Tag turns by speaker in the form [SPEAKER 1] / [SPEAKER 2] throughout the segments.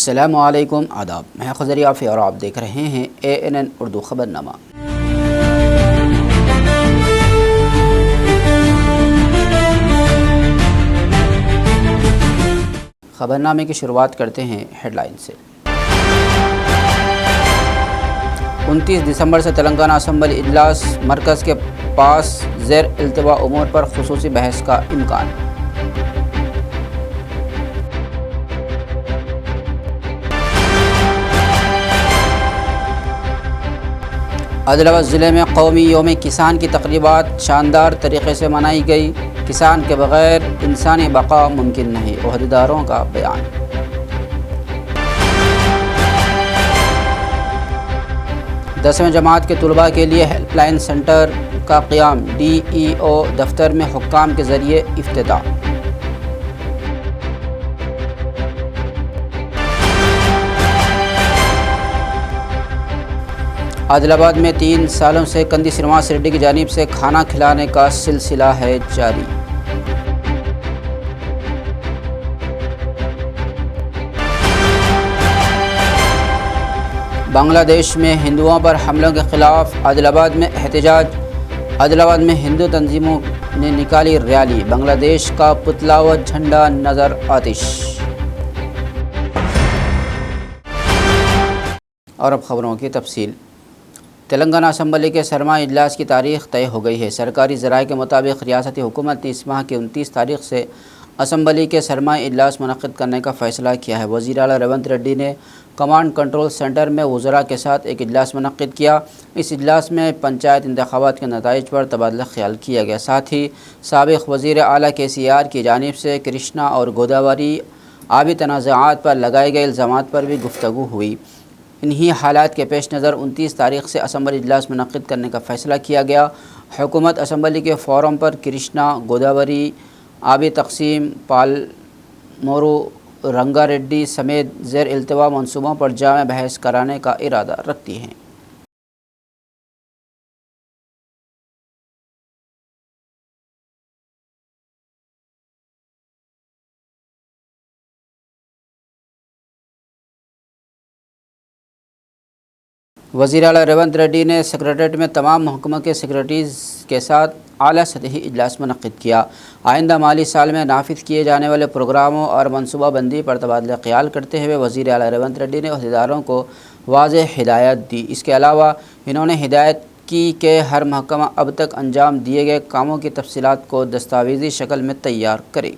[SPEAKER 1] अस्सलामुअलैकुम आदाब, मैं खज़र याफ़ी और आप देख रहे हैं ANN उर्दू ख़बरनामा। ख़बरनामे की शुरुआत करते हैं हेडलाइन से। 29 दिसंबर से तेलंगाना असम्बली इजलास, मरकज़ के पास ज़ेर इल्तिवा उमूर पर ख़ुसूसी बहस का इम्कान। आदिलाबाद ज़िले में कौमी यौम किसान की तक़रीबात शानदार तरीक़े से मनाई गई। किसान के बग़ैर इंसानी बक़ा मुमकिन नहीं, ओहदेदारों का बयान। दसवीं जमात के तलबा के लिए हेल्पलाइन सेंटर का क़याम, DEO दफ्तर में हुक्काम के ज़रिए इफ्तिताह। आदिलाबाद में 3 सालों से कंदी श्रीनिवास रेड्डी की जानिब से खाना खिलाने का सिलसिला है जारी। बांग्लादेश में हिंदुओं पर हमलों के खिलाफ आदिलाबाद में एहतजाज। आदिलाबाद में हिंदू तंजीमों ने निकाली रैली, बांग्लादेश का पुतला व झंडा नज़र आतिश। और अब ख़बरों की तफसील। तेलंगाना असम्बली के सरमाई इजलास की तारीख़ तय हो गई है। सरकारी ज़राए के मुताबिक रियासती हुकूमत ने इस माह की 29 तारीख़ से असम्बली के सरमाई इजलास मुनक़्क़िद करने का फ़ैसला किया है। वज़ीर आला रेवंत रेड्डी ने कमांड कंट्रोल सेंटर में वज़रा के साथ एक इजलास मुनक़्क़िद किया। इस इजलास में पंचायत इंतख़ाबात के नताइज पर तबादला ख़याल किया गया। साथ ही साबिक़ वज़ीर आला KCR की जानिब से कृष्णा और गोदावरी आबी तनाज़ात पर लगाए गए इल्ज़ामात पर भी गुफ्तगू हुई। इन्हीं हालात के पेश नज़र 29 तारीख़ से असम्बली इजलास मुनक़्क़िद करने का फ़ैसला किया गया। हुकूमत असम्बली के फ़ोरम पर कृष्णा, गोदावरी आबी तक़सीम, पालमोरू, रंगारेड्डी समेत ज़ेर इल्तिवा मनसूबों पर जामे बहस कराने का इरादा रखती हैं। वज़ीर आला रेवंत रेड्डी ने सेक्रेटरीट में तमाम महकमों के सेक्रेटरीज़ के साथ आला सतही इजलास मुनक़्क़िद किया। आइंदा माली साल में नाफिज़ किए जाने वाले प्रोग्रामों और मनसूबा बंदी पर तबादला ख़याल करते हुए वज़ीर आला रेवंत रेड्डी ने ओहदेदारों को वाज़ेह हिदायत दी। इसके अलावा इन्होंने हिदायत की कि हर महकमा अब तक अंजाम दिए गए कामों की तफसीलात को दस्तावेज़ी शक्ल में तैयार करे।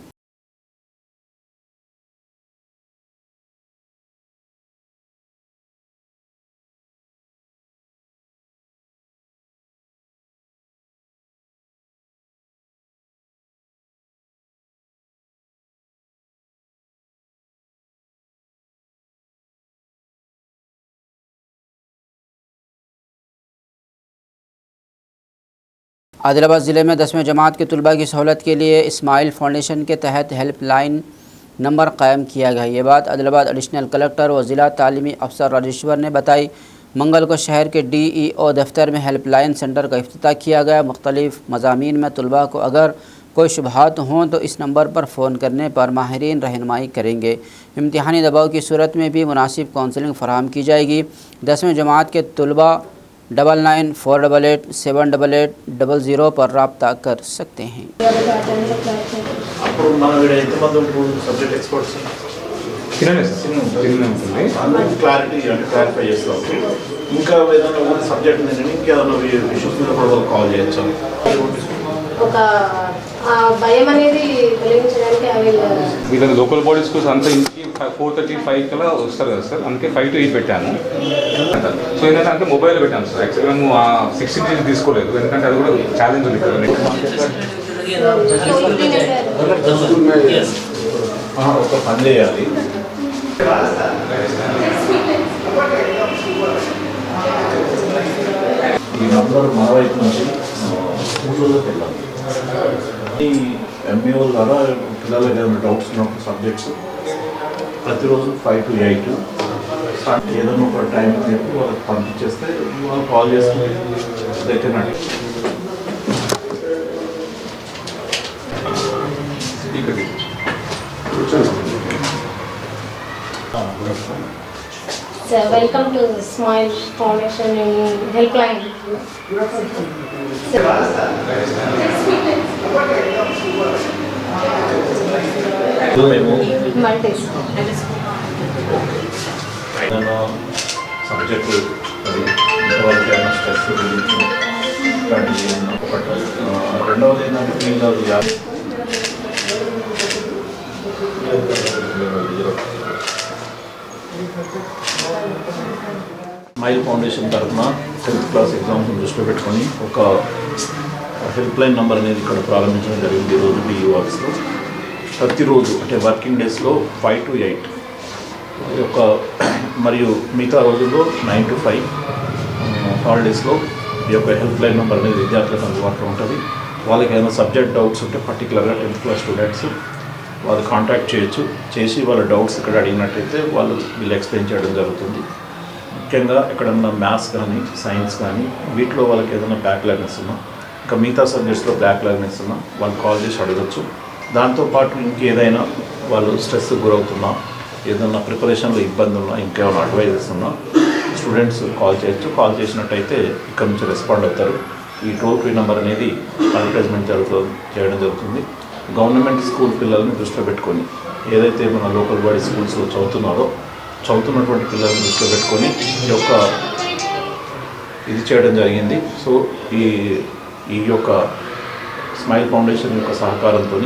[SPEAKER 1] आदिलाबाद ज़िले में 10वीं जमात के तलबा की सहूलत के लिए इस्माइल फाउंडेशन के तहत हेल्पलाइन नंबर कायम किया गया। ये बात आदिलाबाद एडिशनल कलेक्टर व ज़िला तालीमी अफसर राजेश्वर ने बताई। मंगल को शहर के DEO दफ्तर में हेल्पलाइन सेंटर का इफ्तिताह किया गया। मुख्तलिफ़ मज़ामीन में तलबा को अगर कोई शुबहात हों तो इस नंबर पर फ़ोन करने पर माहिरीन रहनुमाई करेंगे। इम्तिहानी दबाव की सूरत में भी मुनासिब काउंसलिंग फ़राहम की जाएगी। 10वीं जमात के तलबा 9948878800 पर रब्ता कर सकते हैं।
[SPEAKER 2] వీళ్ళ లోకల్ బాడీస్ కోసం అంతా ఇంటికి 4:35 కల్లా వస్తారు కదా సార్, అందుకే 5 to 8 పెట్టాను. సో ఏంటంటే అంటే మొబైల్ పెట్టాను సార్. యాక్చువల్గా మేము 16 తీసుకోలేదు, ఎందుకంటే అది కూడా ఛాలెంజ్ ఉంది కదా. ఒక పని చేయాలి, ఈ నంబర్ మన వైపు నుంచి 3 రోజులకు వెళ్ళాలి. ఈ MAO ద్వారా పిల్లలకి ఏదైనా డౌట్స్ ఉన్నప్పుడు సబ్జెక్ట్స్ ప్రతిరోజు 5 to 8 ఏదైనా ఒక టైం చెప్పి వాళ్ళకి పంపించేస్తే వాళ్ళు కాల్ చేసుకుని దగ్గర కూర్చోండి.
[SPEAKER 3] Sir, welcome to Smile Foundation in Helpline.
[SPEAKER 2] మేము
[SPEAKER 3] Maltese.
[SPEAKER 2] ఏదైనా సబ్జెక్టు అది ఇంతవరకు ఏమైనా స్ట్రెస్ గురించి ఇట్లాంటివి ఏమన్నా ఒకటి రెండవది ఏంటంటే పిల్లలు స్మైల్ ఫౌండేషన్ తరఫున 10th క్లాస్ ఎగ్జామ్స్ దృష్టిలో పెట్టుకొని ఒక హెల్ప్ లైన్ నెంబర్ అనేది ఇక్కడ ప్రారంభించడం జరిగింది ఈరోజు BE ఆఫీస్లో. ప్రతిరోజు అంటే వర్కింగ్ డేస్లో 5 to 8 ఈ యొక్క మరియు మిగతా రోజుల్లో 9 to 5 హాలిడేస్లో ఈ యొక్క హెల్ప్ లైన్ నెంబర్ అనేది విద్యార్థులకు అందుబాటులో ఉంటుంది. వాళ్ళకి ఏమైనా సబ్జెక్ట్ డౌట్స్ ఉంటే పర్టికులర్గా 10th క్లాస్ స్టూడెంట్స్ వాళ్ళు కాంటాక్ట్ చేయొచ్చు. చేసి వాళ్ళ డౌట్స్ ఇక్కడ అడిగినట్టయితే వీళ్ళు ఎక్స్ప్లెయిన్ చేయడం జరుగుతుంది. ముఖ్యంగా ఎక్కడన్నా మ్యాథ్స్ కానీ సైన్స్ కానీ వీటిలో వాళ్ళకి ఏదైనా బ్యాక్లాగ్నెస్ ఉన్నా ఇంకా మిగతా సబ్జెక్ట్స్లో బ్యాక్లాగ్నెస్ ఉన్నా వాళ్ళు కాల్ చేసి అడగచ్చు. దాంతోపాటు ఇంకేదైనా వాళ్ళు స్ట్రెస్ గురవుతున్నా ఏదైనా ప్రిపరేషన్లో ఇబ్బంది ఉన్నా ఇంకేమైనా అడ్వైజెస్ ఉన్నా స్టూడెంట్స్ కాల్ చేయొచ్చు. కాల్ చేసినట్టయితే ఇక్కడ నుంచి రెస్పాండ్ అవుతారు. ఈ టోల్ ఫ్రీ నెంబర్ అనేది అడ్వర్టైజ్మెంట్ చేయడం జరుగుతుంది. గవర్నమెంట్ స్కూల్ పిల్లల్ని దృష్టిలో పెట్టుకొని ఏదైతే మన లోకల్ బాడీ స్కూల్స్లో చదువుతున్నటువంటి పిల్లల్ని దృష్టిలో పెట్టుకొని ఈ యొక్క ఇది చేయడం జరిగింది. సో ఈ యొక్క స్మైల్ ఫౌండేషన్ యొక్క సహకారంతో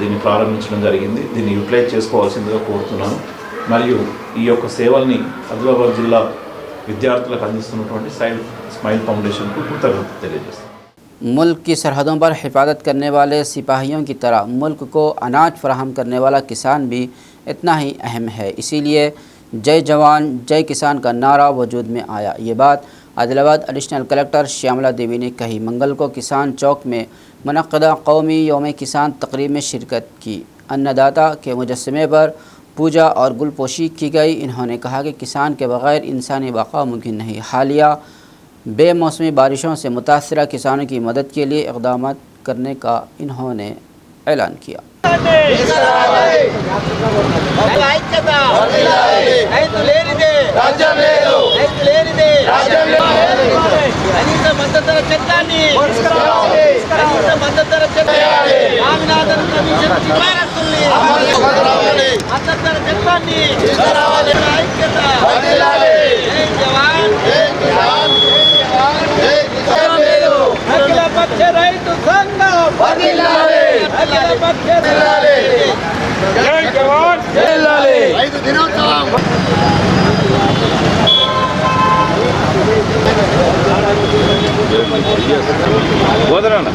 [SPEAKER 2] దీన్ని ప్రారంభించడం జరిగింది. దీన్ని యూటిలైజ్ చేసుకోవాల్సిందిగా కోరుతున్నాను. మరియు ఈ యొక్క సేవల్ని ఆదిలాబాద్ జిల్లా విద్యార్థులకు అందిస్తున్నటువంటి స్మైల్ ఫౌండేషన్కు కృతజ్ఞత తెలియజేస్తాను.
[SPEAKER 1] मुल्क की सरहदों पर हिफाजत करने वाले सिपाहियों की तरह मुल्क को अनाज फराहम करने वाला किसान भी इतना ही अहम है. इसीलिए जय जवान जय किसान का नारा वजूद में आया. ये बात आदिलाबाद एडिशनल कलेक्टर श्यामला देवी ने कही. मंगल को किसान चौक में मुनक़्क़दा कौमी यौम किसान तकरीब में शिरकत की. अन्नदाता के मुजस्समे पर पूजा और गुलपोशी की गई. इन्होंने कहा कि किसान के बग़ैर इंसानी बक़ा मुमकिन नहीं. हालिया बेमौसमी बारिशों से मुतासरा किसानों की मदद के लिए इक़दाम करने का इन्होंने ऐलान किया.
[SPEAKER 4] రైతు సంఘం వర్ధిల్లాలి అఖిల పక్ష జై జవాన్ జై లాలి రైతు దినోత్సవం వదరణ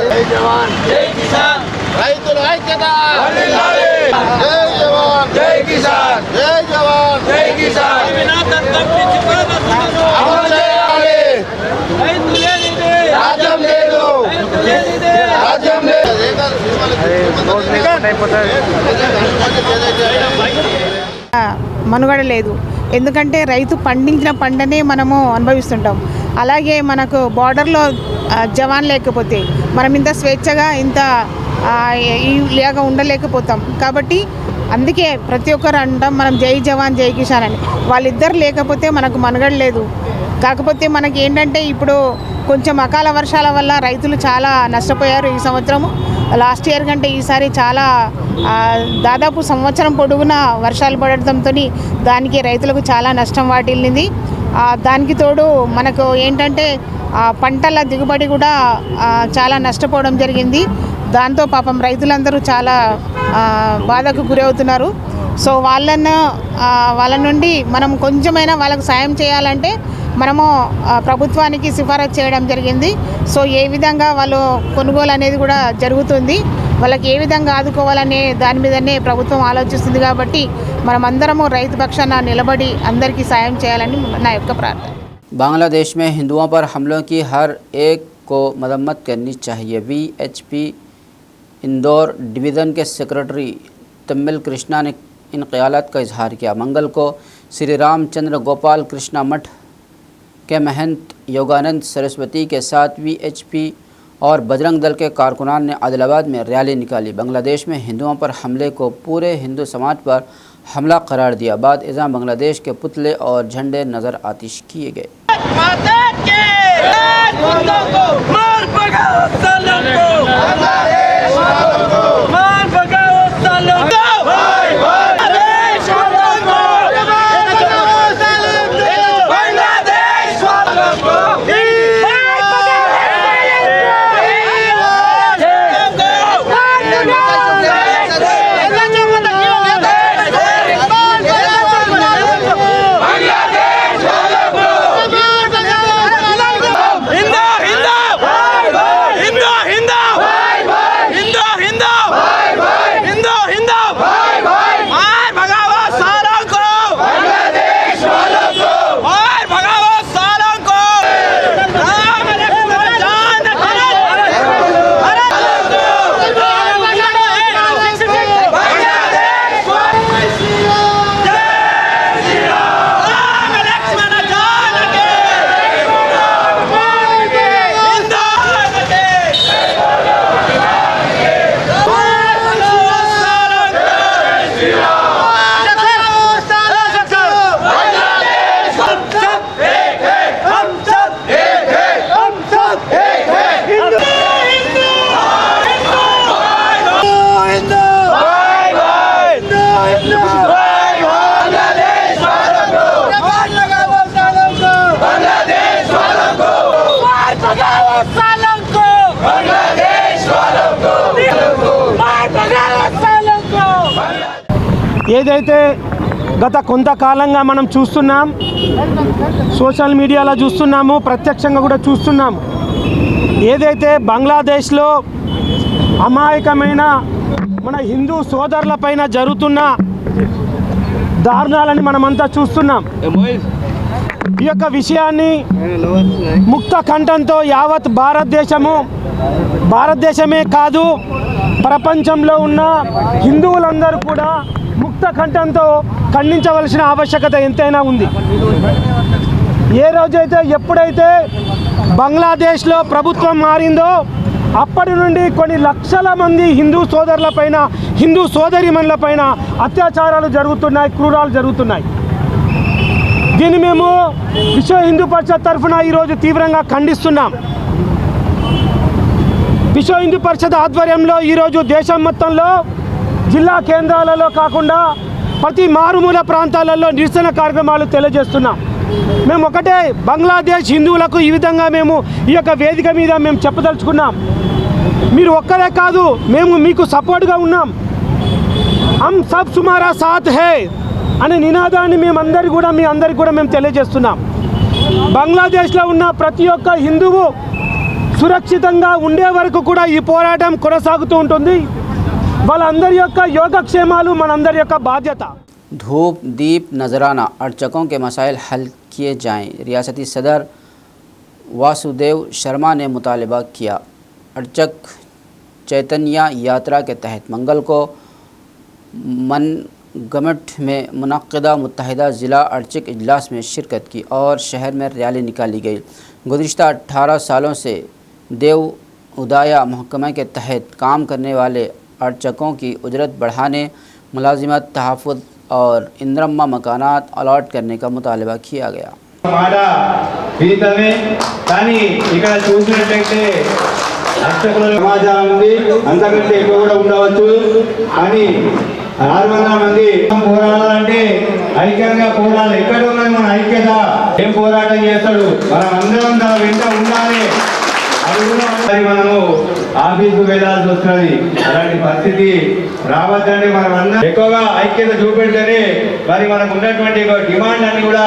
[SPEAKER 4] జై జవాన్ జై కిసాన్ రైతుల ఐక్యత వర్ధిల్లాలి జై జవాన్ జై కిసాన్ జై జవాన్ జై కిసాన్ వినాశం తప్పించుకోవాలి అమలు చేయాలి రైతు లేనిదే రాజ్యం లేదు రైతు లేనిదే రాజ్యం లేదు
[SPEAKER 5] మనుగడ లేదు. ఎందుకంటే రైతు పండించిన పంటనే మనము అనుభవిస్తుంటాం. అలాగే మనకు బార్డర్లో జవాన్ లేకపోతే మనం ఇంత స్వేచ్ఛగా ఇంత ఇలాగా ఉండలేకపోతాం. కాబట్టి అందుకే ప్రతి ఒక్కరు అంటాం మనం జై జవాన్ జై కిసాన్ అని. వాళ్ళిద్దరు లేకపోతే మనకు మనుగడ లేదు. కాకపోతే మనకి ఏంటంటే ఇప్పుడు కొంచెం అకాల వర్షాల వల్ల రైతులు చాలా నష్టపోయారు. ఈ సంవత్సరము లాస్ట్ ఇయర్ కంటే ఈసారి చాలా దాదాపు సంవత్సరం పొడుగునా వర్షాలు పడటంతో దానికి రైతులకు చాలా నష్టం వాటిల్లింది. దానికి తోడు మనకు ఏంటంటే పంటల దిగుబడి కూడా చాలా నష్టపోవడం జరిగింది. దాంతో పాపం రైతులందరూ చాలా బాధకు గురవుతున్నారు. సో వాళ్ళ నుండి మనం కొంచెమైనా వాళ్ళకు సాయం చేయాలంటే మనము ప్రభుత్వానికి సిఫారసు చేయడం జరిగింది. సో ఏ విధంగా వాళ్ళు కొనుగోలు అనేది కూడా జరుగుతుంది. వాళ్ళకి ఏ విధంగా ఆదుకోవాలనే దాని మీదనే ప్రభుత్వం ఆలోచిస్తుంది. కాబట్టి మనమందరము రైతు పక్షాన నిలబడి అందరికీ సాయం చేయాలని నా యొక్క ప్రార్థన.
[SPEAKER 1] बांग्लादेश में हिंदुओं पर हमलों की हर एक को मरम्मत करनी चाहिए. VHP इंदौर डिवीज़न के सेक्रेटरी तमिल कृष्णा ने इन ख्यालात का इजहार किया. मंगल को श्री रामचंद्र गोपाल कृष्णा मठ के महंत योगानंद सरस्वती के साथ VHP और बजरंग दल के कारकुनान ने आदिलाबाद में रैली निकाली। बांग्लादेश में हिंदुओं पर हमले को पूरे हिंदू समाज पर हमला करार दिया। बाद इज़ा बांग्लादेश के पुतले और झंडे नज़र आतिश किए गए।
[SPEAKER 6] ఏదైతే గత కొంతకాలంగా మనం చూస్తున్నాం, సోషల్ మీడియాలో చూస్తున్నాము, ప్రత్యక్షంగా కూడా చూస్తున్నాము, ఏదైతే బంగ్లాదేశ్లో అమాయకమైన మన హిందూ సోదరులపైన జరుగుతున్న దారుణాలని మనమంతా చూస్తున్నాం. ఈ యొక్క విషయాన్ని ముక్త కంఠంతో యావత్ భారతదేశమే కాదు ప్రపంచంలో ఉన్న హిందువులందరూ కూడా ముక్త కంఠంతో ఖండించవలసిన ఆవశ్యకత ఎంతైనా ఉంది. ఏ రోజైతే ఎప్పుడైతే బంగ్లాదేశ్లో ప్రభుత్వం మారిందో అప్పటి నుండి కొన్ని లక్షల మంది హిందూ సోదరులపైన, హిందూ సోదరీమణులపైన అత్యాచారాలు జరుగుతున్నాయి, క్రూరాలు జరుగుతున్నాయి. దీన్ని మేము విశ్వ హిందూ పరిషత్ తరఫున ఈరోజు తీవ్రంగా ఖండిస్తున్నాం. విశ్వ హిందూ పరిషత్ ఆధ్వర్యంలో ఈరోజు దేశం మొత్తంలో జిల్లా కేంద్రాలలో కాకుండా ప్రతి మారుమూల ప్రాంతాలలో నిరసన కార్యక్రమాలు తెలియజేస్తున్నాం. మేము ఒకటే బంగ్లాదేశ్ హిందువులకు ఈ విధంగా మేము ఈ యొక్క వేదిక మీద మేము చెప్పదలుచుకున్నాం. మీరు ఒక్కరే కాదు, మేము మీకు సపోర్ట్గా ఉన్నాం. హమ్ సబ్ సుమారా సాత్ హే అనే నినాదాన్ని మీ అందరికీ కూడా మేము తెలియజేస్తున్నాం. బంగ్లాదేశ్లో ఉన్న ప్రతి ఒక్క హిందువు సురక్షితంగా ఉండే వరకు కూడా ఈ పోరాటం కొనసాగుతూ ఉంటుంది. వాళ్ళందరి యొక్క యోగక్షేమాలు మనందరి యొక్క బాధ్యత.
[SPEAKER 1] धूप दीप नजराना अर्चकों के मसाइल हल किए जाएं, रियासती सदर वासुदेव शर्मा ने मुतालबा किया। अर्चक चैतन्य यात्रा के तहत मंगल को मनगमट में मुनक्किदा मुत्तहिदा ज़िला अर्चक इजलास में शिरकत की और शहर में रैली निकाली गई। गुज़िश्ता 18 सालों से देव उदाया महकमा के तहत काम करने वाले अर्चकों की उजरत बढ़ाने, मुलाजिमत, तहफ़्फ़ुज़ और इंद्रम्मा मकानात अलॉट करने का मुतालबा किया गया।
[SPEAKER 7] కానీ ఇక్కడ చూసినట్లయితే అర్చకుల సమాజం ఉంది, అంతకంటే ఎక్కువ కూడా ఉండవచ్చు. కానీ 600 మంది పోరాడాలంటే ఐక్యంగా పోరాడాలి. ఎక్కడ ఉన్నది మన ఐక్యత? ఏం పోరాటం చేస్తాడు? మనం అందరం దాని వెంట ఉండాలి. అది మనము ఆఫీసు వెళ్ళాల్సి వస్తుంది. అలాంటి పరిస్థితి రావద్దంటే మనం అందరం ఎక్కువగా ఐక్యత చూపెడితేనే మరి మనకు ఉన్నటువంటి డిమాండ్ అన్ని కూడా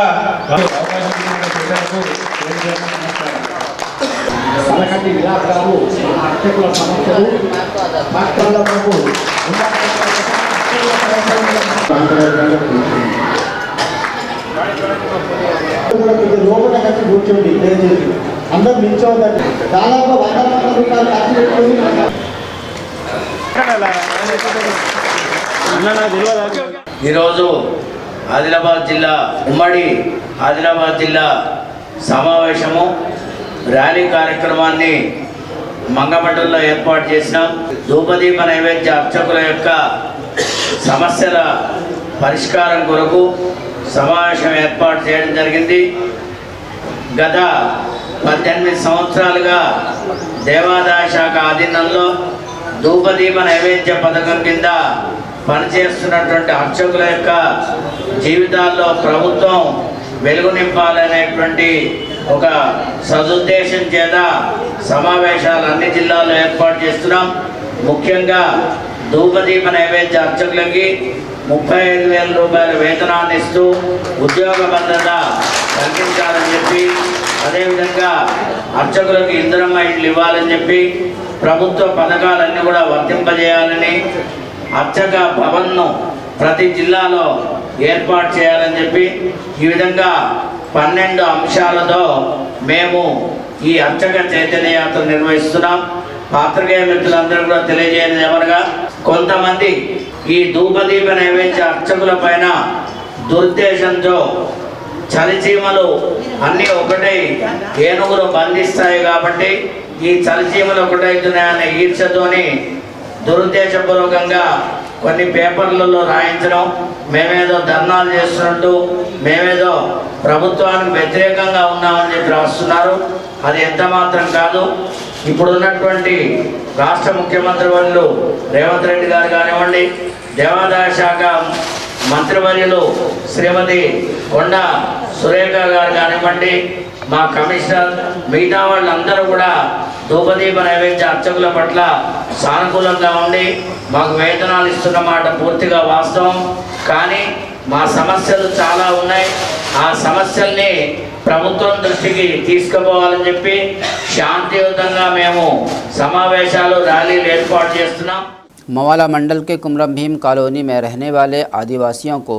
[SPEAKER 8] మనకంటి విలాసాలు, అర్చకుల సమస్యలు, రాష్ట్రాలకు లోపల కట్టి కూర్చోండి, దయచేసి అందరూ నిల్చోవద్దండి. దాదాపు 100 లక్షల రూపాయలు ఖర్చు పెట్టుకుని
[SPEAKER 9] ఈరోజు ఆదిలాబాద్ జిల్లా ఉమ్మడి ఆదిలాబాద్ జిల్లా సమావేశము ర్యాలీ కార్యక్రమాన్ని మంగమండలిలో ఏర్పాటు చేసినాం. ధూపదీప నైవేద్య అర్చకుల యొక్క సమస్యల పరిష్కారం కొరకు సమావేశం ఏర్పాటు చేయడం జరిగింది. గత 18 సంవత్సరాలుగా దేవాదాయ శాఖ ఆధీనంలో ధూపదీప నైవేద్య పథకం కింద పనిచేస్తున్నటువంటి అర్చకుల యొక్క జీవితాల్లో ప్రభుత్వం వెలుగు నింపాలనేటువంటి ఒక సదుద్దేశం చేత సమావేశాలు అన్ని జిల్లాల్లో ఏర్పాటు చేస్తున్నాం. ముఖ్యంగా ధూపదీప నైవేద్య అర్చకులకి 35,000 రూపాయల వేతనాన్ని ఇస్తూ ఉద్యోగ భద్రత కల్పించాలని చెప్పి, అదేవిధంగా అర్చకులకు ఇందిరమ్మ ఇండ్లు ఇవ్వాలని చెప్పి, ప్రభుత్వ పథకాలన్నీ కూడా వర్తింపజేయాలని, అర్చక భవన్ను ప్రతి జిల్లాలో ఏర్పాటు చేయాలని చెప్పి, ఈ విధంగా 12 అంశాలతో మేము ఈ అర్చక చైతన్య యాత్ర నిర్వహిస్తున్నాం. పాత్రికేయ మిత్రులందరూ కూడా తెలియజేయడం ఏమనగా, కొంతమంది ఈ ధూపదీప నైవేద్య అర్చకుల పైన దురుద్దేశంతో చలిచీమలు అన్నీ ఒకటే ఏనుగులు బంధిస్తాయి కాబట్టి ఈ చలిచీమలు ఒకటైతున్నాయనే ఈర్ష్యతోని దురుద్దేశపూర్వకంగా కొన్ని పేపర్లలో రాయించడం, మేమేదో ధర్నాలు చేస్తున్నట్టు, మేమేదో ప్రభుత్వానికి వ్యతిరేకంగా ఉన్నామని చెప్పి రాస్తున్నారు. అది ఎంత మాత్రం కాదు. ఇప్పుడున్నటువంటి రాష్ట్ర ముఖ్యమంత్రి వర్యులు రేవంత్ రెడ్డి గారు కానివ్వండి, దేవాదాయ శాఖ మంత్రివర్యులు శ్రీమతి కొండ సురేఖ గారు కానివ్వండి, మా కమిషనర్, మిగతా వాళ్ళందరూ కూడా ధూపదీప నైవేద్య అర్చకుల పట్ల సానుకూలంగా ఉండి మాకు వేతనాలు ఇస్తున్న మాట పూర్తిగా వాస్తవం. కానీ మా సమస్యలు చాలా ఉన్నాయి. ఆ సమస్యల్ని ప్రభుత్వం దృష్టికి తీసుకుపోవాలని చెప్పి శాంతియుతంగా మేము సమావేశాలు, ర్యాలీలు ఏర్పాటు చేస్తున్నాం.
[SPEAKER 1] मवाला मंडल के कुमरम भीम कॉलोनी में रहने वाले आदिवासियों को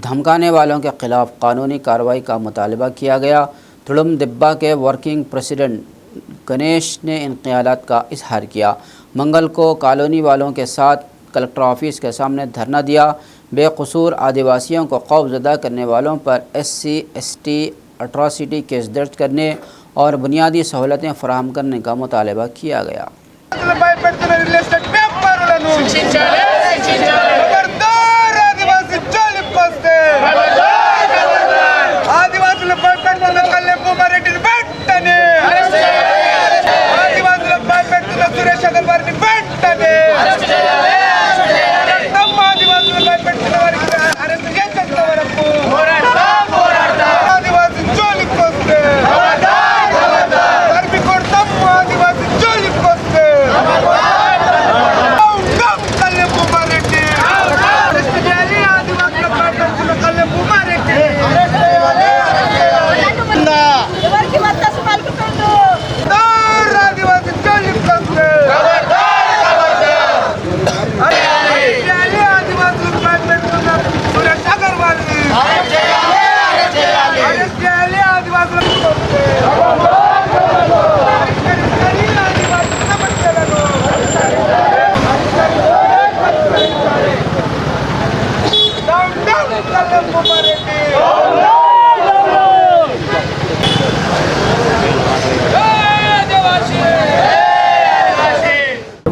[SPEAKER 1] धमकाने वालों के खिलाफ कानूनी कार्रवाई का मुतालबा किया गया। तुड़ुम दिब्बा के वर्किंग प्रेसिडेंट गणेश ने इन ख्यालात का इजहार किया। मंगल को कॉलोनी वालों के साथ कलेक्टर ऑफिस के सामने धरना दिया। बेकसूर आदिवासियों को खौफजदा करने वालों पर SC ST अट्रॉसिटी केस दर्ज करने और बुनियादी सहूलतें फराहम करने का मुतालबा किया गया।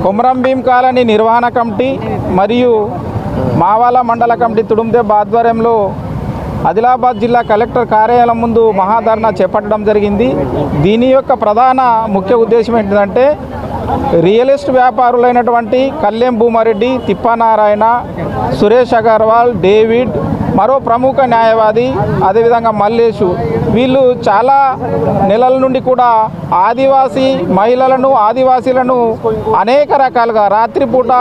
[SPEAKER 10] కుమరం భీం కాలనీ నిర్వహణ కమిటీ మరియు మావాల మండల కమిటీ తుడుందెబ్బ ఆధ్వర్యంలో ఆదిలాబాద్ జిల్లా కలెక్టర్ కార్యాలయం ముందు మహాధర్నా చేపట్టడం జరిగింది. దీని యొక్క ప్రధాన ముఖ్య ఉద్దేశం ఏంటంటే, రియల్ ఎస్టేట్ వ్యాపారులైనటువంటి కళ్యాణ్ భూమారెడ్డి, తిప్పానారాయణ, సురేష్ అగర్వాల్, డేవిడ్, మరో ప్రముఖ న్యాయవాది, అదేవిధంగా మల్లేషు, వీళ్ళు చాలా నెలల నుండి కూడా ఆదివాసీ మహిళలను, ఆదివాసీలను అనేక రకాలుగా రాత్రిపూట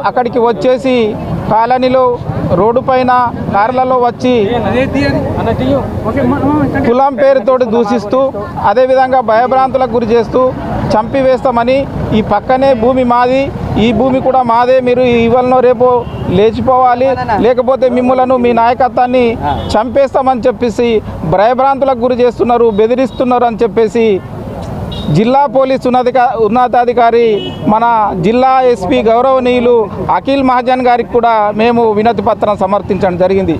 [SPEAKER 10] అక్కడికి వచ్చేసి కాలనీలో రోడ్డు పైన కార్లలో వచ్చి కులం పేరుతోటి దూషిస్తూ, అదేవిధంగా భయభ్రాంతులకు గురి చేస్తూ చంపివేస్తామని, ఈ పక్కనే భూమి మాది, ఈ భూమి కూడా మాదే, మీరు ఇవాళనో రేపు లేచిపోవాలి, లేకపోతే మిమ్మలను మీ నాయకత్వాన్ని చంపేస్తామని చెప్పేసి భయభ్రాంతులకు గురి చేస్తున్నారు, బెదిరిస్తున్నారు అని చెప్పేసి జిల్లా పోలీస్ ఉన్నతాధికారి మన జిల్లా ఎస్పీ గౌరవనీయులు అఖిల్ మహాజన్ గారికి కూడా మేము వినతి పత్రం సమర్పించడం జరిగింది.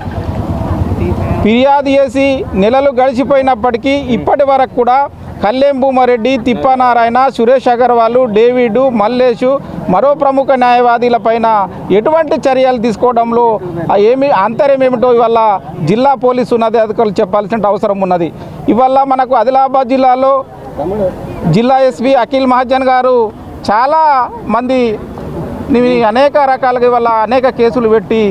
[SPEAKER 10] ఫిర్యాదు చేసి నెలలు గడిచిపోయినప్పటికీ ఇప్పటి వరకు కూడా కళ్యాణ్ భూమారెడ్డి, తిప్పానారాయణ, సురేష్ అగర్వాల్, డేవిడ్, మల్లేషు, మరో ప్రముఖ న్యాయవాదులపైన ఎటువంటి చర్యలు తీసుకోవడంలో ఏమి అంతర్యం ఏమిటో ఇవాళ జిల్లా పోలీసు ఉన్నతాధికారులు చెప్పాల్సిన అవసరం ఉన్నది. ఇవాళ మనకు ఆదిలాబాద్ జిల్లాలో జిల్లా ఎస్పీ అఖిల్ మహాజన్ గారు చాలా మంది అనేక రకాలుగా ఇవాళ అనేక కేసులు పెట్టి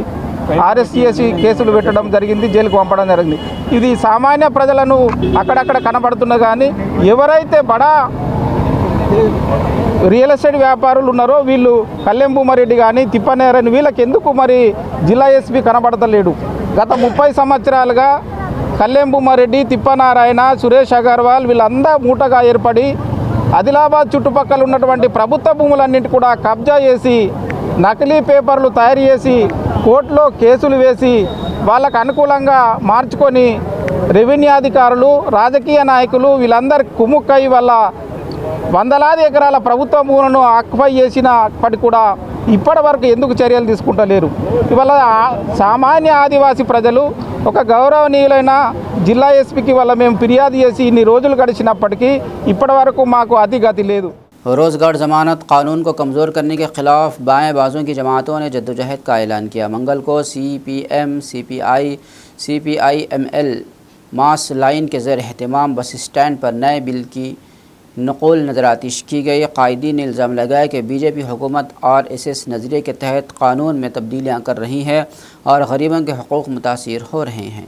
[SPEAKER 10] అరెస్ట్ చేసి కేసులు పెట్టడం జరిగింది, జైలుకు పంపడం జరిగింది. ఇది సామాన్య ప్రజలను అక్కడక్కడ కనబడుతున్నా కానీ ఎవరైతే బడా రియల్ ఎస్టేట్ వ్యాపారులు ఉన్నారో వీళ్ళు కళ్యాణ్ భూమారెడ్డి కానీ తిప్పనేరని వీళ్ళకి ఎందుకు మరి జిల్లా ఎస్పీ కనబడతలేడు? గత 30 సంవత్సరాలుగా కళ్యాణ్ భూమారెడ్డి, తిప్పనారాయణ, సురేష్ అగర్వాల్ వీళ్ళందరూ మూటగా ఏర్పడి ఆదిలాబాద్ చుట్టుపక్కల ఉన్నటువంటి ప్రభుత్వ భూములన్నింటి కూడా కబ్జా చేసి నకిలీ పేపర్లు తయారు చేసి కోర్టులో కేసులు వేసి వాళ్ళకు అనుకూలంగా మార్చుకొని రెవెన్యూ అధికారులు, రాజకీయ నాయకులు వీళ్ళందరి కుముక్కై వల్ల వందలాది ఎకరాల ప్రభుత్వ భూములను ఆక్యుపై చేసినప్పటికీ కూడా ఇప్పటి వరకు ఎందుకు చర్యలు తీసుకుంటలేరు? ఇవాళ సామాన్య ఆదివాసీ ప్రజలు ఒక గౌరవనీయులైన జిల్లా ఎస్పీకి వల్ల మేము ఫిర్యాదు చేసి ఇన్ని రోజులు గడిచినప్పటికీ ఇప్పటి వరకు మాకు అతిగతి లేదు.
[SPEAKER 1] रोज़गार ज़मानत कानून को कमज़ोर करने के ख़िलाफ़ बाएं बाजों की जमातों ने जद्दोजहद का ऐलान किया। मंगल को CPM, CPI, CPI-ML mass line के ज़ेर एहतमाम बस स्टैंड पर नए बिल की नक़ुल नज़रातिश की गई। कायदीन ने इल्ज़ाम लगाया कि BJP हुकूमत RSS नज़रिए के तहत कानून में तब्दीलियाँ कर रही है और गरीबों के हक़ूक़ मुतासिर हो रहे हैं।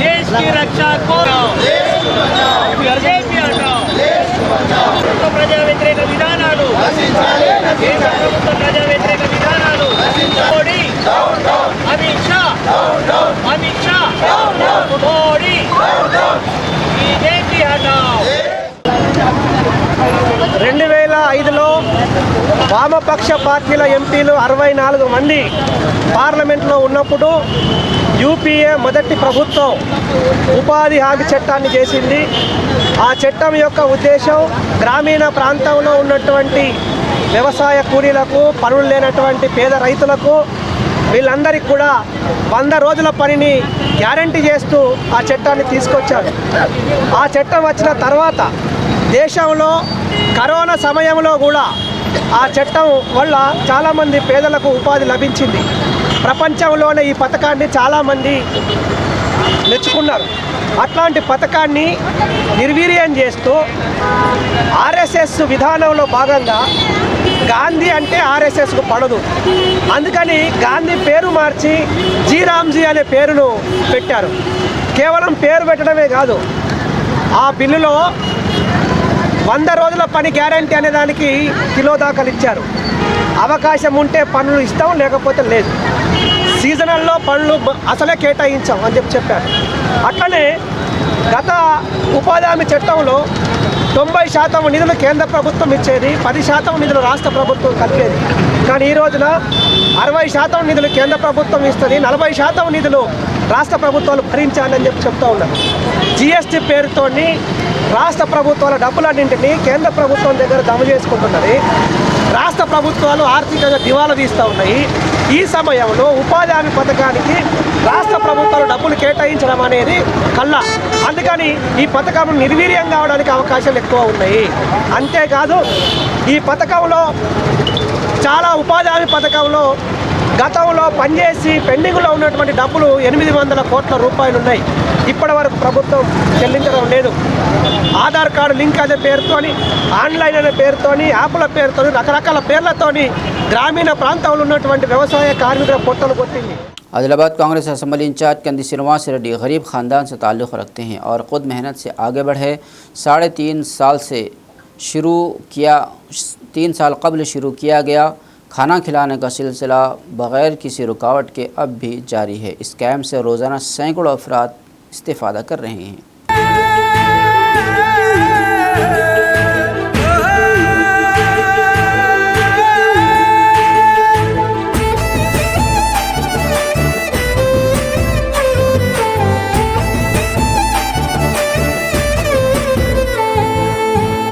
[SPEAKER 4] देश की रक्षा को ప్రజా వ్యతిరేక విధానాలు ప్రజా వ్యతిరేక విధానాలు మోడీ అమిత్ షా మోడీ బీజేపీ హటాओ
[SPEAKER 6] 2005లో వామపక్ష పార్టీల ఎంపీలు 64 మంది పార్లమెంట్లో ఉన్నప్పుడు యూపీఏ మొదటి ప్రభుత్వం ఉపాధి హామీ చట్టాన్ని చేసింది. ఆ చట్టం యొక్క ఉద్దేశం గ్రామీణ ప్రాంతంలో ఉన్నటువంటి వ్యవసాయ కూలీలకు, పనులు లేనటువంటి పేద రైతులకు వీళ్ళందరికీ కూడా 100 రోజుల పనిని గ్యారంటీ చేస్తూ ఆ చట్టాన్ని తీసుకొచ్చారు. ఆ చట్టం వచ్చిన తర్వాత దేశంలో కరోనా సమయంలో కూడా ఆ చట్టం వల్ల చాలామంది పేదలకు ఉపాధి లభించింది. ప్రపంచంలోనే ఈ పథకాన్ని చాలామంది మెచ్చుకున్నారు. అట్లాంటి పథకాన్ని నిర్వీర్యం చేస్తూ ఆర్ఎస్ఎస్ విధానంలో భాగంగా గాంధీ అంటే ఆర్ఎస్ఎస్కు పడదు, అందుకని గాంధీ పేరు మార్చి జీరామ్జీ అనే పేరును పెట్టారు. కేవలం పేరు పెట్టడమే కాదు, ఆ బిల్లులో 100 రోజుల పని గ్యారంటీ అనే దానికి కిలోదాఖలు ఇచ్చారు. అవకాశం ఉంటే పనులు ఇస్తాం, లేకపోతే లేదు. సీజనల్లో పనులు అసలే కేటాయించాం అని చెప్పారు. అట్లనే గత ఉపాధి హామీ చట్టంలో 90% నిధులు కేంద్ర ప్రభుత్వం ఇచ్చేది, 10% నిధులు రాష్ట్ర ప్రభుత్వం కలిపేది. కానీ ఈ రోజున 60% నిధులు కేంద్ర ప్రభుత్వం ఇస్తుంది, 40% నిధులు రాష్ట్ర ప్రభుత్వాలు భరించాలని చెప్తూ ఉన్నారు. GST పేరుతోని రాష్ట్ర ప్రభుత్వాల డబ్బులన్నింటినీ కేంద్ర ప్రభుత్వం దగ్గర జమ చేసుకుంటున్నది. రాష్ట్ర ప్రభుత్వాలు ఆర్థికంగా దివాలా తీస్తూ ఉన్నాయి. ఈ సమయంలో ఉపాధి హామీ పథకానికి రాష్ట్ర ప్రభుత్వాలు డబ్బులు కేటాయించడం అనేది కల్లా. అందుకని ఈ పథకం నిర్వీర్యం కావడానికి అవకాశాలు ఎక్కువ ఉన్నాయి. అంతేకాదు ఈ పథకంలో చాలా ఉపాధి హామీ పథకంలో గతంలో పనిచేసి పెండింగ్లో ఉన్నటువంటి డబ్బులు 800 కోట్ల రూపాయలు ఉన్నాయి. ఇప్పటి వరకు ప్రభుత్వం చెల్లించడం లేదు. ఆధార్ కార్డు లింక్ అనే పేరుతోని, ఆన్లైన్ అనే పేరుతోని, యాప్ల పేరుతోని, రకరకాల పేర్లతోని గ్రామీణ ప్రాంతంలో ఉన్నటువంటి వ్యవసాయ కార్మికుల పొట్టలు కొట్టింది.
[SPEAKER 1] आदिलाबाद कांग्रेस असम्बली इंचार्ज कंदी श्रीनिवास रेड्डी गरीब ख़ानदान से ताल्लुक़ रखते हैं और ख़ुद मेहनत से आगे बढ़े। 3.5 साल से 3 साल कबल शुरू किया गया खाना खिलाने का सिलसिला बग़ैर किसी रुकावट के अब भी जारी है। इस कैंप से रोज़ाना सैकड़ों अफराद इस्तेफ़ादा कर रहे हैं।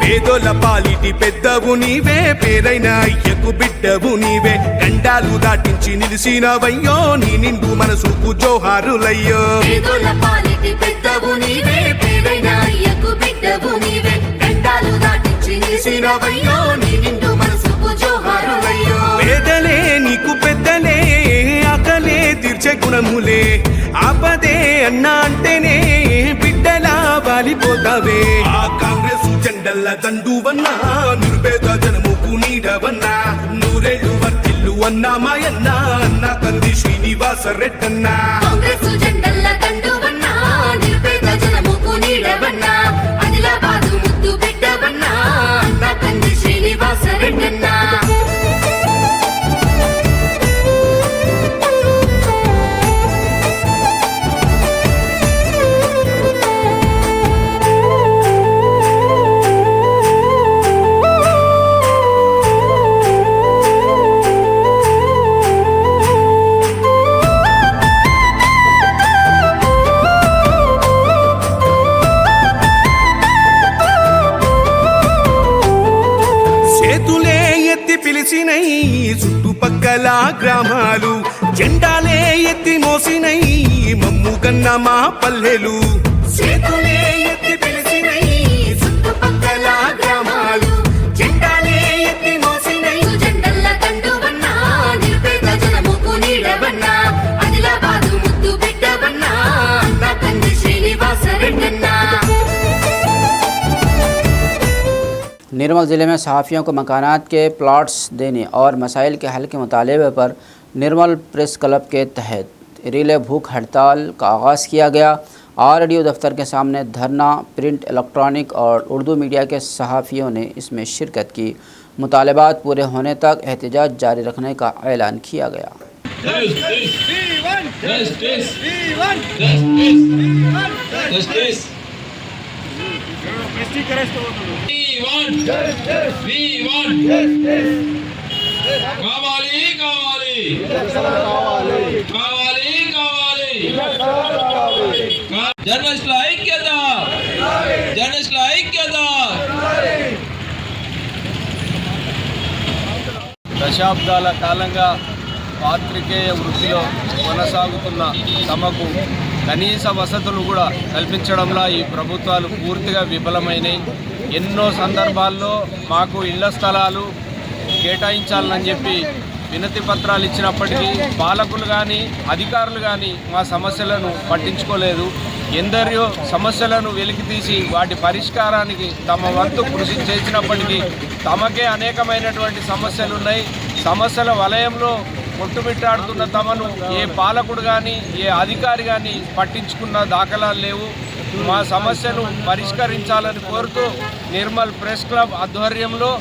[SPEAKER 11] పేదోల పాలిటి పెద్దవు నీవే, పేరైన అయ్యకు బిడ్డవు నీవే, గండాలు దాటించి నిలిసినవయ్యో, నీ నిండు మనసుకు జోహారులయ్యో.
[SPEAKER 12] పేదోల పాలిటి పెద్దవు నీవే, పేరైన అయ్యకు బిడ్డవు నీవే, గండాలు దాటించి నిలిసినవయ్యో, నీ నిండు మనసుకు జోహారులయ్యో.
[SPEAKER 11] పేదలే నీకు పెద్దలే, ఆకలే తీర్చే గుణములే, ఆపదే అన్నా అంటేనే బిడ్డలా వాలిపోతావే. ఆ కాంగ్రెస్ జెండల్ల దండువన్నా, నిరుపేద జనముకు నీడవన్నా, నూరేళ్ళు వర్తిల్లు అన్నా మాయన్నా, అన్న కంది శ్రీనివాస రెడ్డన్నా.
[SPEAKER 12] కాంగ్రెస్ జెండల్ల దండువన్నా, నిరుపేద జనముకు నీడవన్నా, ఆదిలాబాదు ముద్దు బిడ్డవన్నా, అన్న కంది శ్రీనివాస రెడ్డన్నా.
[SPEAKER 11] పిలిచినై చుట్టుపక్కల గ్రామాలు, జెండాలే ఎత్తి మోసినై మమ్ము కన్న మా పల్లెలు.
[SPEAKER 12] చేతులే ఎత్తి పిలిచినై చుట్టుపక్కల గ్రామాలు, జెండాలే ఎత్తి మోసినై, జెండల్ల దండువన్నా, నిరుపేద జనముకు నీడవన్నా, ఆదిలాబాదు ముద్దు బిడ్డవన్నా, అన్న కంది శ్రీనివాస రెడ్డన్నా.
[SPEAKER 1] निर्मल ज़िले में सहाफ़ियों को मकानात के प्लॉट्स देने और मसाइल के हल के मुतालबे पर निर्मल प्रेस क्लब के तहत रिले भूख हड़ताल का आगाज़ किया गया। RDO दफ्तर के सामने धरना, प्रिंट, इलेक्ट्रॉनिक और उर्दू मीडिया के सहाफ़ियों ने इसमें शिरकत की। मुतालबात पूरे होने तक एहतजाज जारी रखने का ऐलान किया गया।
[SPEAKER 13] దశాబ్దాల కాలంగా పాత్రికేయ వృత్తిలో కొనసాగుతున్న తమకు కనీస వసతులు కూడా కల్పించడంలో ఈ ప్రభుత్వాలు పూర్తిగా విఫలమైనాయి. ఎన్నో సందర్భాల్లో మాకు ఇళ్ల స్థలాలు కేటాయించాలని చెప్పి వినతి పత్రాలు ఇచ్చినప్పటికీ పాలకులు కానీ అధికారులు కానీ మా సమస్యలను పట్టించుకోలేదు. ఎందరో సమస్యలను వెలికితీసి వాటి పరిష్కారానికి తమ వంతు కృషి చేసినప్పటికీ తమకే అనేకమైనటువంటి సమస్యలు ఉన్నాయి. సమస్యల వలయంలో కొట్టుమిట్టాడుతున్న తమను ఏ పాలకుడు కానీ ఏ అధికారి కానీ పట్టించుకున్న దాఖలాలు లేవు. మా సమస్యను పరిష్కరించాలని కోరుతూ నిర్మల్ ప్రెస్ క్లబ్ ఆధ్వర్యంలో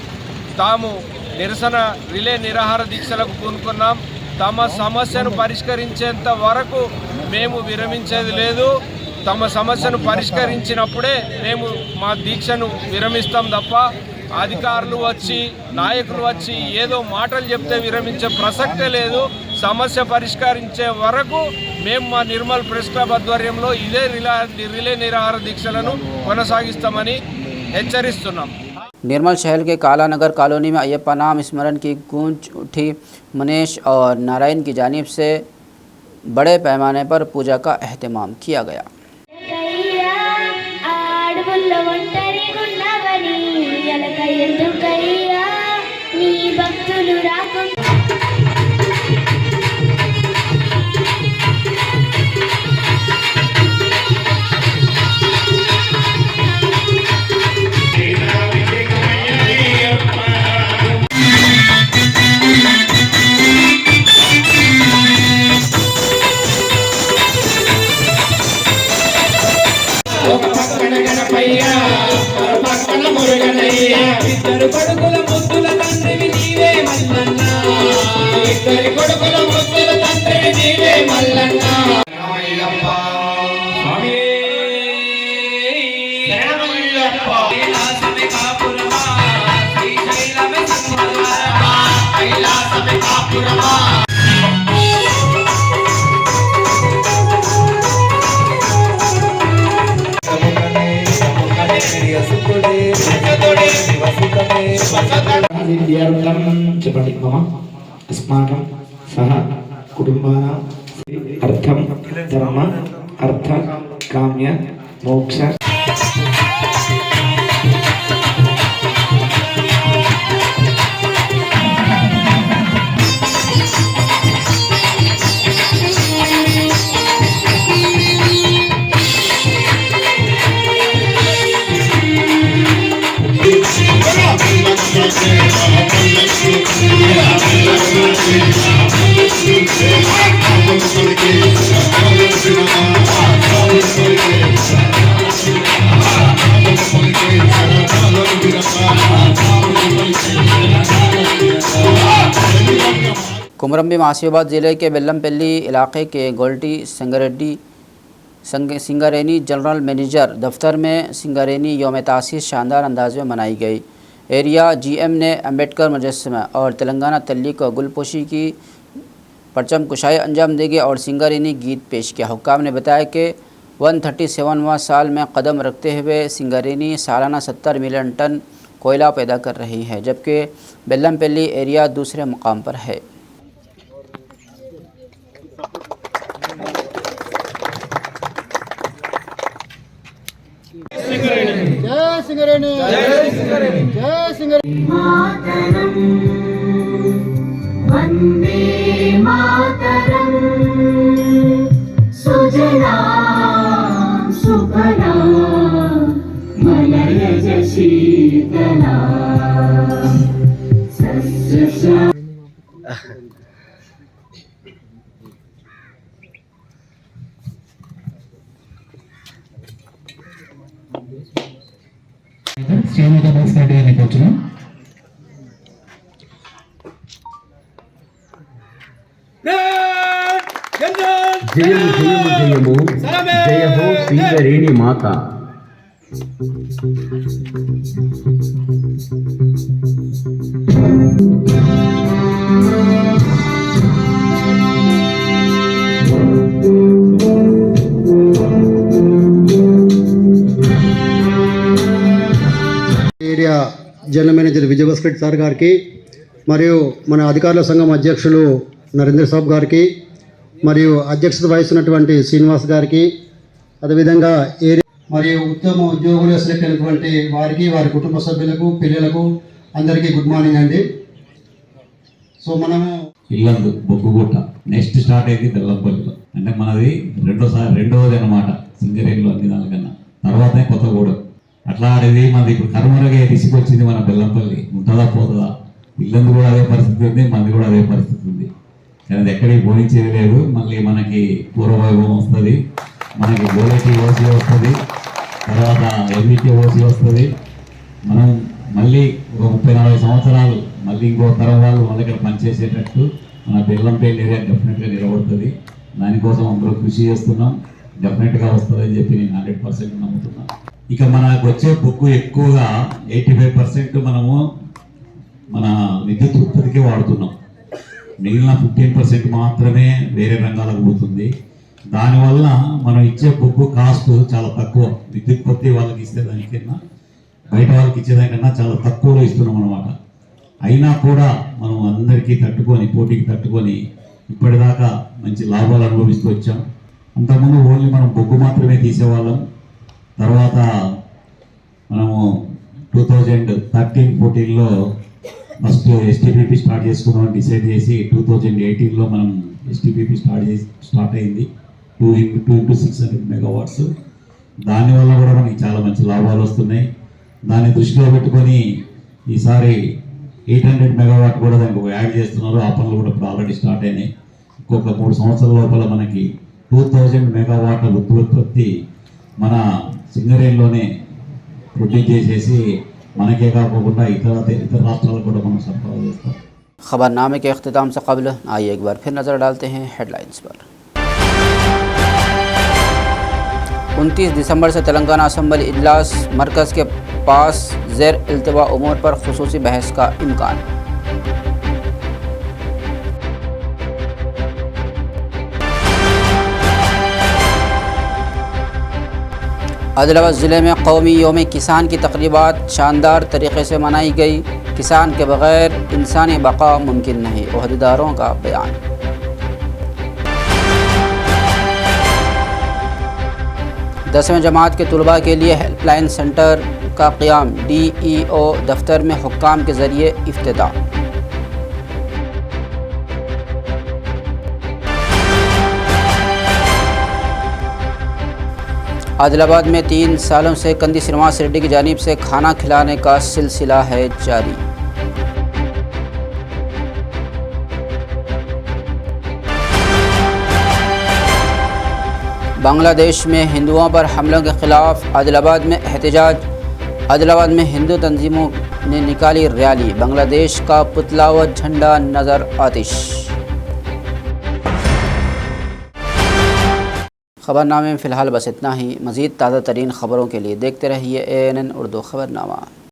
[SPEAKER 13] తాము నిరసన రిలే నిరాహార దీక్షలకు పూనుకున్నాం. తమ సమస్యను పరిష్కరించేంత వరకు మేము విరమించేది లేదు. తమ సమస్యను పరిష్కరించినప్పుడే మేము మా దీక్షను విరమిస్తాం తప్ప అధికారులు వచ్చి నాయకులు వచ్చి ఏదో మాటలు చెప్తే విరమించే ప్రసక్తే లేదు. సమస్య పరిష్కరించే వరకు మేము మా నిర్మల్ ప్రెస్ క్లబ్ ఆధ్వర్యంలో ఇదే రిలే నిరాహార దీక్షలను కొనసాగిస్తామని హెచ్చరిస్తున్నాం.
[SPEAKER 1] निर्मल शहर के काला नगर कॉलोनी में अय्यप्पा नाम स्मरण की गूंज उठी। मनीष और नारायण की जानिब से बड़े पैमाने पर पूजा का एहतमाम किया गया।
[SPEAKER 14] ఇద్దరు కొడుకుల ముద్దుల తండ్రివి నీవే మల్లన్న.
[SPEAKER 4] ఇద్దరి కొడుకుల ముద్దుల తండ్రి నీవే మల్లన్న
[SPEAKER 8] చెప్పండి మమ అస్మాకం సహ కుటుంబానాం అర్థం ధర్మ అర్థ కామ్య మోక్ష
[SPEAKER 1] कुमरंबी आसिफाबाद ज़िले के बेल्लमपल्ली इलाके के गोल्टी सिंगारेनी जनरल मैनेजर दफ्तर में सिंगारेनी योम तासीस शानदार अंदाज में मनाई गई। एरिया जीएम ने अम्बेडकर मुजस्समा और तेलंगाना तल्ली को गुलपोशी की परचम कुशाई अंजाम देगी और सिंगारेनी गीत पेश किया। हुक्काम ने बताया कि 137वां साल में कदम रखते हुए सिंगारेनी सालाना 70 मिलियन टन कोयला पैदा कर रही है, जबकि बेल्लमपल्ली एरिया दूसरे मुकाम पर है।
[SPEAKER 8] जय सिंगरेनी जय सिंगरेनी जय सिंगरेनी
[SPEAKER 12] मातरम वंदे मातरम सुजलां सुफलां मलयज शीतलां सस्यश्यामलां
[SPEAKER 7] జయము జయము జయము జయ హో సింగరేణి మాత.
[SPEAKER 8] Area general manager Vijayabhaskar sir గారికి మరియు మన అధికారుల సంఘం అధ్యక్షులు నరేంద్ర సాబ్ గారికి మరియు అధ్యక్షత వహిస్తున్నటువంటి శ్రీనివాస్ గారికి, అదేవిధంగా ఏరియా మరియు ఉత్తమ ఉద్యోగులు సెలెక్ట్ అయినటువంటి వారికి, వారి కుటుంబ సభ్యులకు, పిల్లలకు అందరికీ గుడ్ మార్నింగ్ అండి. సో మనము
[SPEAKER 14] ఇల్లందు బొగ్గుగుట్ట నెక్స్ట్ స్టార్ట్ అయింది బెల్లంపల్లిలో, అంటే మనది రెండవది అన్నమాట సింగరేణిలో అన్ని దానికన్నా. తర్వాతే కొత్తగూడెం. అట్లా ఆడేది మనది ఇప్పుడు కర్మరగా తీసుకొచ్చింది మన బెల్లంపల్లి. ఉంటుందా పోతుందా? ఇల్లందు కూడా అదే పరిస్థితి ఉంది, మనది కూడా అదే పరిస్థితి ఉంది. కానీ అది ఎక్కడికి పోయించేది లేదు. మళ్ళీ మనకి పూర్వవైభవం వస్తుంది, మనకి గోలేటి ఓసీ వస్తుంది, తర్వాత ఎంఈటీ ఓసీ వస్తుంది. మనం మళ్ళీ ఒక 30-40 సంవత్సరాలు మళ్ళీ ఇంకో తరం వాళ్ళు మళ్ళీ ఇక్కడ పనిచేసేటట్టు మన బెల్లంపల్లి ఏరియా డెఫినెట్గా నిలబడుతుంది. దానికోసం అందరూ కృషి చేస్తున్నాం. డెఫినెట్గా వస్తుందని చెప్పి నేను 100% నమ్ముతున్నాను. ఇక మనకు వచ్చే బొగ్గు ఎక్కువగా 85% మనము మన విద్యుత్ ఉత్పత్తికి వాడుతున్నాం. మిగిలిన 15% మాత్రమే వేరే రంగాలకు పోతుంది. దానివల్ల మనం ఇచ్చే బొగ్గు కాస్ట్ చాలా తక్కువ. విద్యుత్పత్తి వాళ్ళకి ఇస్తే దానికన్నా బయట వాళ్ళకి ఇచ్చేదానికన్నా చాలా తక్కువలో ఇస్తున్నాం అన్నమాట. అయినా కూడా మనం అందరికీ తట్టుకొని, పోటీకి తట్టుకొని ఇప్పటిదాకా మంచి లాభాలు అనుభవిస్తూ వచ్చాం. అంతకుముందు ఓన్లీ మనం బొగ్గు మాత్రమే తీసేవాళ్ళం. తర్వాత మనము 2013-14లో ఫస్ట్ ఎస్టీపీపీ స్టార్ట్ చేసుకుందామని డిసైడ్ చేసి 2018లో మనం ఎస్టీపీపీ స్టార్ట్ అయింది 2x600 మెగావాట్స్. దానివల్ల కూడా మనకి చాలా మంచి లాభాలు వస్తున్నాయి. దాన్ని దృష్టిలో పెట్టుకొని ఈసారి 800 మెగావాట్ కూడా దానికి యాడ్ చేస్తున్నారు. ఆ పనులు కూడా ఇప్పుడు ఆల్రెడీ స్టార్ట్ అయినాయి. ఇంకొక 3 సంవత్సరాల లోపల మనకి 2000 మెగావాట్ల ఉత్పత్తి మన సింగరేణిలోనే ప్రొడ్యూస్ చేసేసి మనకే కాకుండా ఇతర రాష్ట్రాలకు కూడా మనం సరఫరా చేస్తాం.
[SPEAKER 1] खबरनामे के अख्तिताम से कबल आइए एक बार फिर नज़र डालते हैं हेडलाइंस पर। 29 दिसंबर से तेलंगाना असम्बली इजलास, मरकज़ के पास ज़ेर इल्तिवा उमूर पर खुसूसी बहस का इम्कान। आदिलाबाद ज़िले में कौमी योम किसान की तक़रीबात शानदार तरीक़े से मनाई गई। किसान के बग़ैर इंसानी बक़ा मुमकिन नहीं, ओहदेदारों का बयान। दसवीं जमात के तलबा के लिए हेल्पलाइन सेंटर का क़याम, DEO दफ्तर में हुक्काम के ज़रिए इफ्तिताह। आदिलाबाद में 3 सालों से कंदी श्रीनिवास रेड्डी की जानिब से खाना खिलाने का सिलसिला है जारी। बांग्लादेश में हिंदुओं पर हमलों के खिलाफ आदिलाबाद में एहतजाज। आदिलाबाद में हिंदू तंजीमों ने निकाली रैली, बांग्लादेश का पुतला व झंडा नज़र आतिश। खबरनामे में फ़िलहाल बस इतना ही। मज़ीद ताज़ा तरीन ख़बरों के लिए देखते रहिए ANN उर्दू खबरनामा।